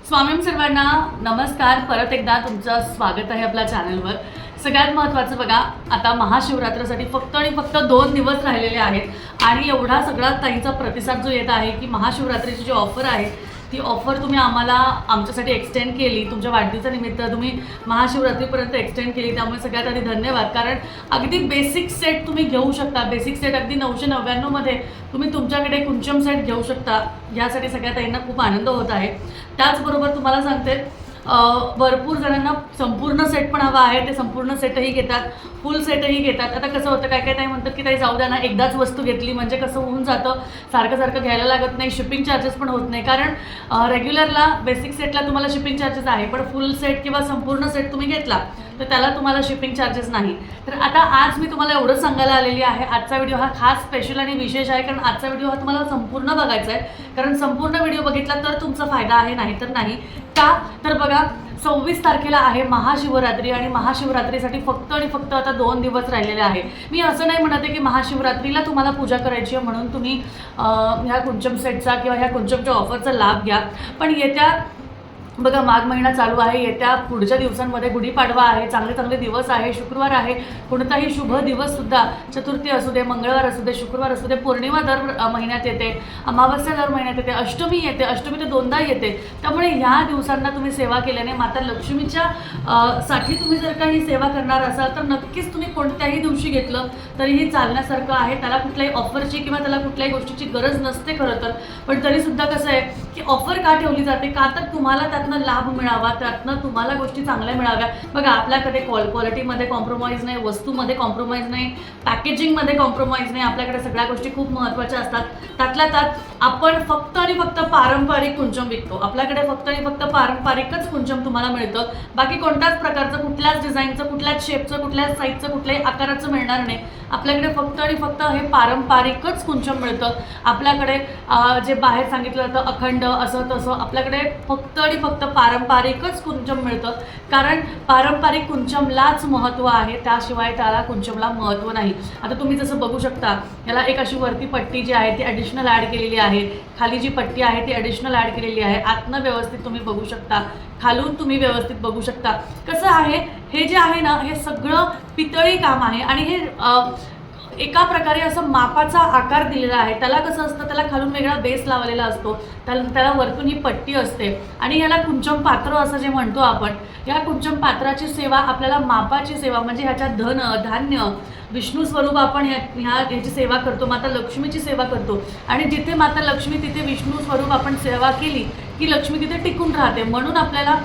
स्वामी सर्वांना नमस्कार. परत एकदा तुमचं स्वागत आहे आपल्या चॅनलवर. सगळ्यात महत्त्वाचं बघा, आता महाशिवरात्रीसाठी फक्त आणि फक्त 2 दिवस राहिलेले आहेत आणि एवढा सगळा ताईंचा प्रतिसाद जो येत आहे की महाशिवरात्रीची जी ऑफर आहे ती ऑफर तुम्ही आम्हाला आमच्यासाठी एक्सटेंड केली, तुमच्या वाढदिवसानिमित्त तुम्ही महाशिवरात्रीपर्यंत एक्सटेंड केली, त्यामुळे सगळ्यात आधी धन्यवाद. कारण अगदी बेसिक सेट तुम्ही घेऊ शकता. बेसिक सेट अगदी 999 मध्ये तुम्ही तुमच्याकडे कुंचम सेट घेऊ शकता. यासाठी सगळ्या ताईंना खूप आनंद होत आहे. त्याचबरोबर तुम्हाला सांगते, भरपूर जणांना संपूर्ण सेट पण हवा आहे, ते संपूर्ण सेटही घेतात, फुल सेटही घेतात. आता कसं होतं, काय काय ताई म्हणतात की ताई जाऊ द्या ना, एकदाच वस्तू घेतली म्हणजे कसं होऊन जातं, सारखं सारखं घ्यायला लागत नाही, शिपिंग चार्जेस पण होत नाही. कारण रेग्युलरला बेसिक सेटला तुम्हाला शिपिंग चार्जेस आहे, पण फुल सेट किंवा संपूर्ण सेट तुम्ही घेतला तर त्याला तुम्हाला शिपिंग चार्जेस नाही. तर आता आज मी तुम्हाला एवढंच सांगायला आलेली आहे. आजचा व्हिडिओ हा खास स्पेशल आणि विशेष आहे, कारण आजचा व्हिडिओ हा तुम्हाला संपूर्ण बघायचा आहे. कारण संपूर्ण व्हिडिओ बघितला तर तुमचा फायदा आहे, नाही तर नाही. का तर बघा, 26 तारखेला आहे महाशिवरात्री आणि महाशिवरात्रीसाठी फक्त आणि फक्त आता 2 दिवस राहिलेले आहे. मी असं नाही म्हणत आहे की महाशिवरात्रीला तुम्हाला पूजा करायची आहे म्हणून तुम्ही ह्या कुंचम सेटचा किंवा ह्या कुंचमच्या ऑफरचा लाभ घ्या. पण येत्या बघा, माघ महिना चालू आहे, येत्या पुढच्या दिवसांमध्ये गुढीपाडवा आहे, चांगले चांगले दिवस आहे, शुक्रवार आहे, कोणताही शुभ दिवससुद्धा, चतुर्थी असू दे, मंगळवार असू दे, शुक्रवार असू दे, पौर्णिमा दर महिन्यात येते, अमावस्या दर महिन्यात येते, अष्टमी येते, अष्टमी तर 2दा येते. त्यामुळे ह्या दिवसांना तुम्ही सेवा केल्याने माता लक्ष्मीच्या साठी तुम्ही जर का ही सेवा करणार असाल तर नक्कीच तुम्ही कोणत्याही दिवशी घेतलं तरीही चालण्यासारखं आहे. त्याला कुठल्याही ऑफरची किंवा त्याला कुठल्याही गोष्टीची गरज नसते खरं तर. पण तरीसुद्धा कसं आहे की ऑफर का ठेवली जाते, का तर तुम्हाला त्यातनं लाभ मिळावा, त्यातनं तुम्हाला गोष्टी चांगल्या मिळाव्या. बघा, आपल्याकडे क्वालिटीमध्ये कॉम्प्रोमाइज नाही, वस्तूमध्ये कॉम्प्रोमाइज नाही, पॅकेजिंगमध्ये कॉम्प्रोमाइज नाही. आपल्याकडे सगळ्या गोष्टी खूप महत्त्वाच्या असतात. त्यातल्या त्यात आपण फक्त आणि फक्त पारंपरिक कुंचम विकतो. आपल्याकडे फक्त आणि फक्त पारंपरिकच कुंचम तुम्हाला मिळतं. बाकी कोणत्याच प्रकारचं, कुठल्याच डिझाईनचं, कुठल्याच शेपचं, कुठल्याच साईजचं, कुठल्याही आकाराचं मिळणार नाही. आपल्याकडे फक्त आणि फक्त हे पारंपरिकच कुंचम मिळतं. आपल्याकडे जे बाहेर सांगितलं जातं अखंड असं तसं, आपल्याकडे फक्त आणि फक्त पारंपरिकच कुंचम मिळतं. कारण पारंपरिक कुंचमलाच महत्त्व आहे, त्याशिवाय त्याला कुंचमला महत्त्व नाही. आता तुम्ही जसं बघू शकता, याला एक अशी वरती पट्टी जी आहे ती ॲडिशनल ॲड केलेली आहे, खाली जी पट्टी आहे ती ॲडिशनल ॲड केलेली आहे. आतनं व्यवस्थित तुम्ही बघू शकता, खालून तुम्ही व्यवस्थित बघू शकता. कसं आहे, हे जे आहे ना, हे सगळं पितळी काम आहे आणि हे एका प्रकारे असं मापाचा आकार दिलेला आहे. त्याला कसं असतं, त्याला खालून वेगळा बेस लावलेला असतो, त्याला वरतून ही पट्टी असते आणि याला कुंचम पात्र असं जे म्हणतो आपण. या कुंचम पात्राची सेवा, आपल्याला मापाची सेवा म्हणजे ह्याच्यात धन धान्य विष्णू स्वरूप आपण ह्याची सेवा करतो, माता लक्ष्मीची सेवा करतो. आणि जिथे माता लक्ष्मी तिथे विष्णू स्वरूप आपण सेवा केली की लक्ष्मी तिथे टिकून राहते. म्हणून आपल्याला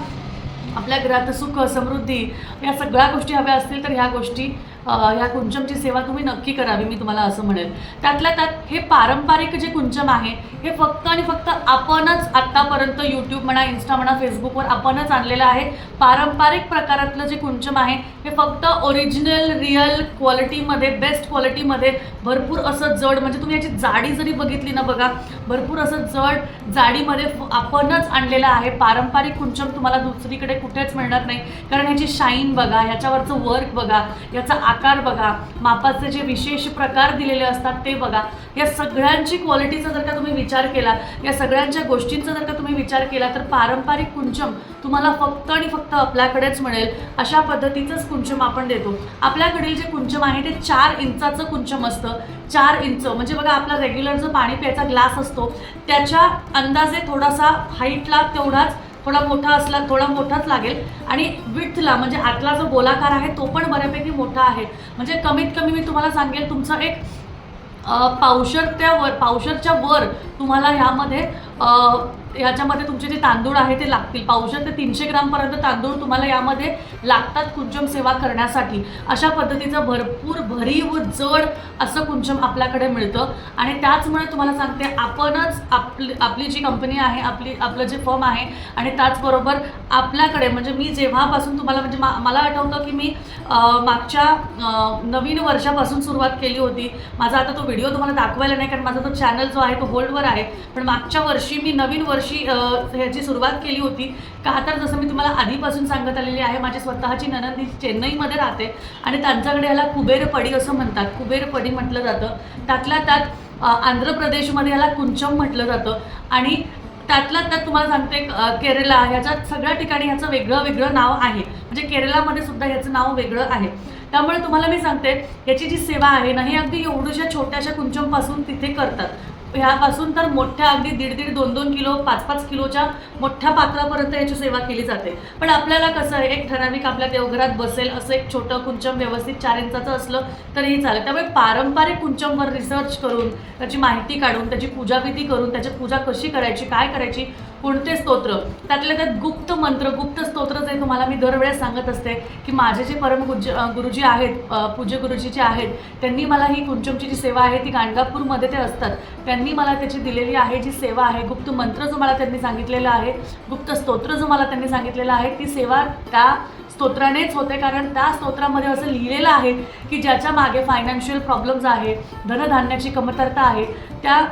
आपल्या घरात सुख समृद्धी या सगळ्या गोष्टी हव्या असतील तर ह्या गोष्टी, ह्या कुंचमची सेवा तुम्ही नक्की करावी, मी तुम्हाला असं म्हणेल. त्यातल्या त्यात हे पारंपरिक जे कुंचम आहे हे फक्त आणि फक्त आपणच आत्तापर्यंत यूट्यूब म्हणा, इन्स्टा म्हणा, फेसबुकवर आपणच आणलेलं आहे. पारंपरिक प्रकारातलं जे कुंचम आहे हे फक्त ओरिजिनल रिअल क्वालिटीमध्ये, बेस्ट क्वालिटीमध्ये, भरपूर असं जड, म्हणजे तुम्ही याची जाडी जरी बघितली ना, बघा भरपूर असं जड जाडीमध्ये आपणच आणलेलं आहे. पारंपरिक कुंचम तुम्हाला दुसरीकडे कुठेच मिळणार नाही. कारण ह्याची शाईन बघा, ह्याच्यावरचं वर्क बघा, याचा आकार बघा, मापाचे जे विशेष प्रकार दिलेले असतात ते बघा. या सगळ्यांची क्वालिटीचा जर का तुम्ही विचार केला, या सगळ्यांच्या गोष्टींचा जर का तुम्ही विचार केला तर पारंपरिक कुंचम तुम्हाला फक्त आणि फक्त आपल्याकडेच मिळेल. अशा पद्धतीचंच कुंचम आपण देतो. आपल्याकडील जे कुंचम आहे ते 4 इंचाचं कुंचम असतं. 4 इंच म्हणजे बघा, आपला रेग्युलर जो पाणी प्यायचा ग्लास असतो त्याच्या अंदाजे थोडासा हाईटला तेवढाच, थोडा मोठा असला थोडा मोठाच लागेल. आणि विड्थला म्हणजे आतला जो गोलाकार आहे तो पण बऱ्यापैकी मोठा आहे. म्हणजे कमीत कमी मी तुम्हाला सांगेल, तुमचं एक पावशरच्या वर तुम्हाला ह्याच्यामध्ये तुमचे जे तांदूळ आहे ते लागतील. 150 ते 300 ग्रामपर्यंत तांदूळ तुम्हाला यामध्ये लागतात कुंचम सेवा करण्यासाठी. अशा पद्धतीचं भरपूर भरीव जड असं कुंचम आपल्याकडे मिळतं. आणि त्याचमुळे तुम्हाला सांगते, आपणच आपली जी कंपनी आहे, आपलं जे फर्म आहे, आणि त्याचबरोबर आपल्याकडे म्हणजे मी जेव्हापासून तुम्हाला म्हणजे मला आठवतं की मी मागच्या नवीन वर्षापासून सुरुवात केली होती. माझा आता तो व्हिडिओ तुम्हाला दाखवायला नाही, कारण माझा तो चॅनल जो आहे तो होल्डवर आहे. पण मागच्या वर्षी मी नवीन वर्षी ह्याची सुरुवात केली होती. का तर जसं मी तुम्हाला आधीपासून सांगत आलेली आहे, माझी स्वतःची नणंद चेन्नईमध्ये राहते आणि त्यांच्याकडे ह्याला कुबेरपडी असं म्हणतात, कुबेरपडी म्हटलं जातं. त्यातल्या त्यात आंध्र प्रदेशमध्ये ह्याला कुंचम म्हटलं जातं. आणि त्यातल्या त्यात तुम्हाला सांगते केरला ह्याच्यात सगळ्या ठिकाणी ह्याचं वेगळं वेगळं नाव आहे, म्हणजे केरलामध्ये सुद्धा ह्याचं नाव वेगळं आहे. त्यामुळे तुम्हाला मी सांगते याची जी सेवा आहे ना ही अगदी एवढ्याशा छोट्याशा कुंचमपासून तिथे करतात. ह्यापासून तर मोठ्या अगदी 1.5 2-2 किलो 5-5 किलोच्या मोठ्या पात्रापर्यंत याची सेवा केली जाते. पण आपल्याला कसं आहे एक ठराविक आपल्या देवघरात बसेल असं एक छोटं कुंचम व्यवस्थित 4 इंचाचं असलं तरीही चालेल. त्यामुळे पारंपरिक कुंचमवर रिसर्च करून त्याची माहिती काढून त्याची पूजाविधी करून त्याच्यात पूजा कशी करायची काय करायची कोणते स्तोत्र त्यातल्या त्यात गुप्त मंत्र गुप्त स्तोत्र जे तुम्हाला मी दरवेळेस सांगत असते की माझे जे गुरुजी आहेत पूज्य गुरुजी जे आहेत त्यांनी मला ही कुंचमची जी सेवा आहे ती गाणगापूरमध्ये ते असतात त्यांनी मला त्याची दिलेली आहे जी सेवा आहे गुप्त मंत्र जो मला त्यांनी सांगितलेला आहे गुप्त स्तोत्र जो मला त्यांनी सांगितलेला आहे ती सेवा त्या स्तोत्रानेच होते. कारण त्या स्तोत्रामध्ये असं लिहिलेलं आहे की ज्याच्या मागे फायनान्शियल प्रॉब्लेम्स आहे धनधान्याची कमतरता आहे त्या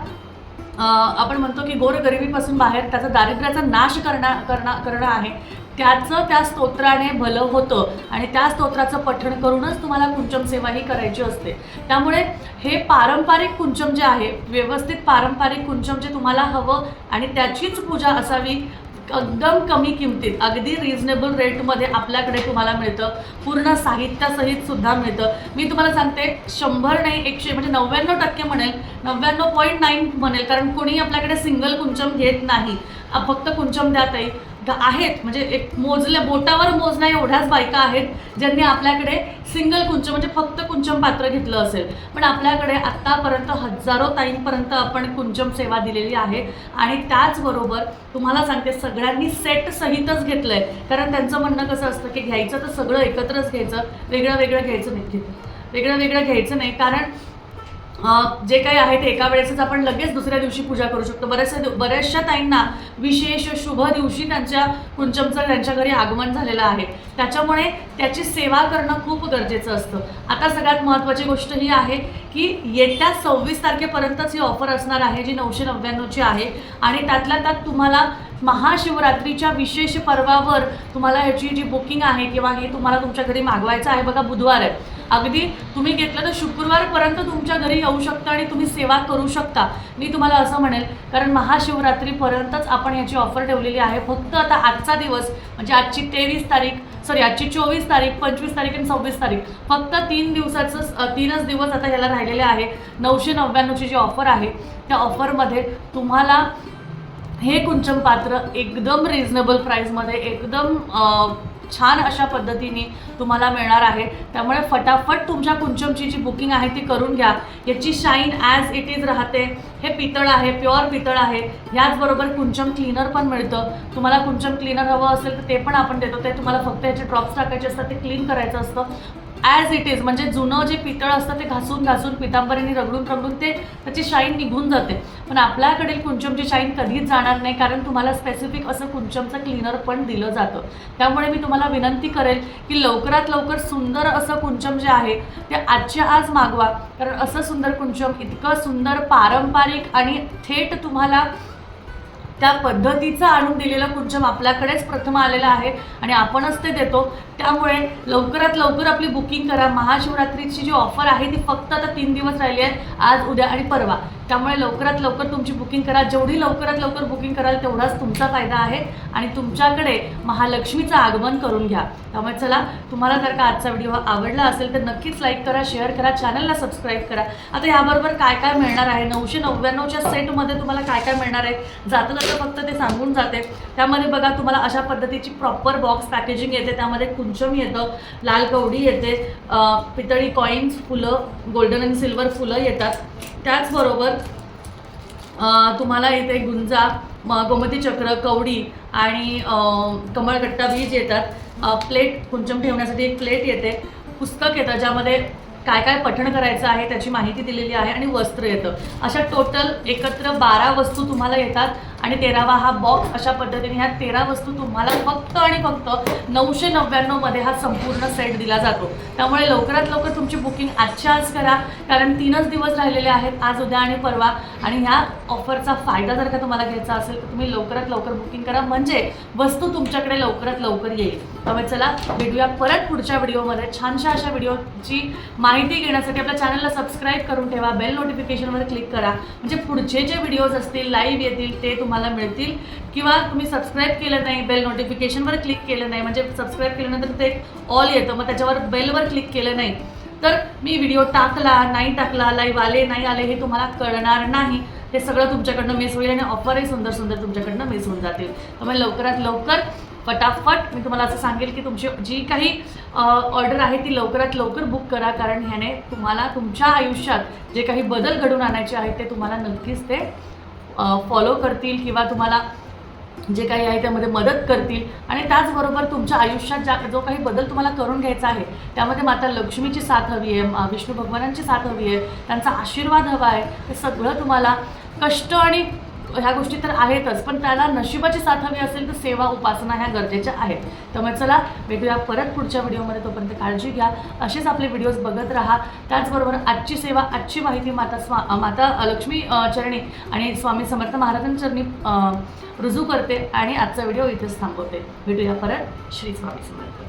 आपण म्हणतो की गोरगरिबीपासून बाहेर त्याचा दारिद्र्याचा नाश करणं आहे त्याचं त्या स्तोत्राने भलं होतं आणि त्या स्तोत्राचं पठण करूनच तुम्हाला कुंचम सेवा ही करायची असते. त्यामुळे हे पारंपरिक कुंचम जे आहे व्यवस्थित पारंपरिक कुंचम जे तुम्हाला हवं आणि त्याचीच पूजा असावी एकदम कमी किमतीत अगदी रिजनेबल रेटमध्ये आपल्याकडे तुम्हाला मिळतं पूर्ण साहित्यासहित सुद्धा मिळतं. मी तुम्हाला सांगते 100 नाही 100 म्हणजे 99% म्हणेल 99.9 म्हणेल कारण कोणी आपल्याकडे सिंगल कुंचम घेत नाही. फक्त कुंचम द्या ताई आहेत म्हणजे एक मोजल्या बोटावर मोजण्या एवढ्याच बायका आहेत ज्यांनी आपल्याकडे सिंगल कुंचम म्हणजे फक्त कुंचम पात्र घेतलं असेल. पण आपल्याकडे आत्तापर्यंत हजारो ताईंपर्यंत आपण कुंचम सेवा दिलेली आहे आणि त्याचबरोबर तुम्हाला सांगते सगळ्यांनी सेट सहितच घेतलं आहे. कारण त्यांचं म्हणणं कसं असतं की घ्यायचं तर सगळं एकत्रच घ्यायचं वेगळं वेगळं घ्यायचं नाही वेगळं वेगळं घ्यायचं नाही कारण जे काही आहे ते एका वेळेसच आपण लगेच दुसऱ्या दिवशी पूजा करू शकतो. बऱ्याचशा ताईंना विशेष शुभ दिवशी त्यांच्या कुंचमचं त्यांच्या घरी आगमन झालेलं आहे त्याच्यामुळे त्याची सेवा करणं खूप गरजेचं असतं. आता सगळ्यात महत्त्वाची गोष्ट ही आहे की येत्या 26 तारखेपर्यंतच ही ऑफर असणार आहे जी 999ची आहे आणि त्यातल्या त्यात तुम्हाला महाशिवरात्रीच्या विशेष पर्वावर तुम्हाला ह्याची जी बुकिंग आहे किंवा हे तुम्हाला तुमच्या घरी मागवायचं आहे बघा बुधवार आहे अगदी तुम्ही घेतलं तर शुक्रवारपर्यंत तुमच्या घरी येऊ शकता आणि तुम्ही सेवा करू शकता. मी तुम्हाला असं म्हणेल कारण महाशिवरात्रीपर्यंतच आपण याची ऑफर ठेवलेली आहे. फक्त आता आजचा दिवस म्हणजे आजची 23 तारीख आजची 24 तारीख 25 तारीख आणि 26 तारीख फक्त 3 दिवस आता ह्याला राहिलेले आहे. 999ची जी ऑफर आहे त्या ऑफरमध्ये तुम्हाला हे कुंचम पात्र एकदम रिजनेबल प्राईसमध्ये एकदम छान अशा पद्धतीने तुम्हाला मिळणार आहे. त्यामुळे फटाफट तुमच्या कुंचमची जी बुकिंग आहे ती करून घ्या. याची शाईन ॲज इट इज राहते. हे पितळ आहे प्युअर पितळ आहे. याचबरोबर कुंचम क्लीनर पण मिळतं. तुम्हाला कुंचम क्लीनर हवं असेल तर ते पण आपण देतो. ते तुम्हाला फक्त याचे ड्रॉप्स टाकायचे असतात ते क्लीन करायचं असतं ॲज इट इज म्हणजे जुनं जे पितळ असतं ते घासून पितांबरीने रगडून ते त्याची शाईन निघून जाते. पण आपल्याकडील कुंचमची शाईन कधीच जाणार नाही कारण तुम्हाला स्पेसिफिक असं कुंचमचं क्लीनर पण दिलं जातं. त्यामुळे मी तुम्हाला विनंती करेल की लवकरात लवकर सुंदर असं कुंचम जे आहे ते आजच्या आज मागवा. कारण असं सुंदर कुंचम इतकं सुंदर पारंपरिक आणि थेट तुम्हाला त्या पद्धतीचं आणून दिलेलं कुंचम आपल्याकडेच प्रथम आलेलं आहे आणि आपणच ते देतो. त्यामुळे लवकरात लवकर आपली बुकिंग करा. महाशिवरात्रीची जी ऑफर आहे ती फक्त आता 3 दिवस राहिली आहे आज उद्या आणि परवा. त्यामुळे लवकरात लवकर तुमची बुकिंग करा. जेवढी लवकरात लवकर बुकिंग कराल तेवढाच तुमचा फायदा आहे आणि तुमच्याकडे महालक्ष्मीचं आगमन करून घ्या. त्यामुळे चला तुम्हाला जर का आजचा व्हिडिओ आवडला असेल तर नक्कीच लाईक करा शेअर करा चॅनलला सबस्क्राईब करा. आता याबरोबर काय काय मिळणार आहे 999च्या सेटमध्ये तुम्हाला काय काय मिळणार आहे जातं फक्त ते सांगून जाते. त्यामध्ये बघा तुम्हाला अशा पद्धतीची प्रॉपर बॉक्स पॅकेजिंग येते. त्यामध्ये कुंचम येतं लाल कवडी येते पितळी कॉईन्स फुलं गोल्डन आणि सिल्वर फुलं येतात. त्याचबरोबर तुम्हाला इथे गुंजा गोमती चक्र कवडी आणि कमळगट्टा बीज येतात. प्लेट कुंचम ठेवण्यासाठी एक प्लेट येते. पुस्तक येतं ज्यामध्ये काय काय पठण करायचं आहे त्याची माहिती दिलेली आहे आणि वस्त्र येतं. अशा टोटल एकत्र 12 वस्तू तुम्हाला येतात आणि 13वा हा बॉक्स अशा पद्धतीने ह्या 13 वस्तू तुम्हाला फक्त आणि फक्त 999मध्ये हा संपूर्ण सेट दिला जातो. त्यामुळे लवकरात लवकर तुमची बुकिंग आजच्या आज करा कारण 3च दिवस राहिलेले आहेत आज उद्या आणि परवा. आणि ह्या ऑफरचा फायदा जर का तुम्हाला घ्यायचा असेल तर तुम्ही लवकरात लवकर बुकिंग करा म्हणजे वस्तू तुमच्याकडे लवकरात लवकर येईल. त्यामुळे चला भेटूया परत पुढच्या व्हिडिओमध्ये. छानशा अशा व्हिडिओची माहिती घेण्यासाठी आपल्या चॅनलला सबस्क्राईब करून ठेवा. बेल नोटिफिकेशनवर क्लिक करा म्हणजे पुढचे जे व्हिडिओज असतील लाईव्ह येतील ते तुम्हाला तुम्हाला मिळतील. किंवा तुम्ही सबस्क्राईब केलं नाही, बेल नोटिफिकेशनवर क्लिक केलं नाही, म्हणजे सबस्क्राईब केल्यानंतर ते ऑल येतं, मग त्याच्यावर बेलवर क्लिक केलं नाही तर मी व्हिडिओ टाकला नाही टाकला, लाईव्ह आले नाही आले हे तुम्हाला कळणार नाही. हे सगळं तुमच्याकडनं मिस होईल आणि ऑफरही सुंदर सुंदर तुमच्याकडनं मिस होऊन जातील. त्यामुळे लवकरात लवकर फटाफट मी तुम्हाला असं सांगेल की तुमची जी काही ऑर्डर आहे ती लवकरात लवकर बुक करा, कारण ह्याने तुम्हाला तुमच्या आयुष्यात जे काही बदल घडून आणायचे आहेत ते तुम्हाला नक्कीच ते फॉलो करतील किंवा तुम्हाला जे काही आहे त्यामध्ये मदत करतील. आणि त्याचबरोबर तुमच्या आयुष्यात जो काही बदल तुम्हाला करून घ्यायचा आहे त्यामध्ये माता लक्ष्मीची साथ हवी आहे, विष्णू भगवानांची साथ हवी आहे, त्यांचा आशीर्वाद हवा आहे. हे सगळं तुम्हाला कष्ट आणि ह्या गोष्टी तर आहेतच, पण त्याला नशिबाची साथ हवी असेल तर सेवा उपासना ह्या गरजेच्या आहेत. त्यामुळे चला भेटूया परत पुढच्या व्हिडिओमध्ये. तोपर्यंत काळजी घ्या, असेच आपले व्हिडिओज बघत राहा. त्याचबरोबर आजची सेवा, आजची माहिती माता लक्ष्मी चरणी आणि स्वामी समर्थ महाराजांच्या चरणी रुजू करते आणि आजचा व्हिडिओ इथेच थांबवते. भेटूया परत. श्री स्वामी समर्थ.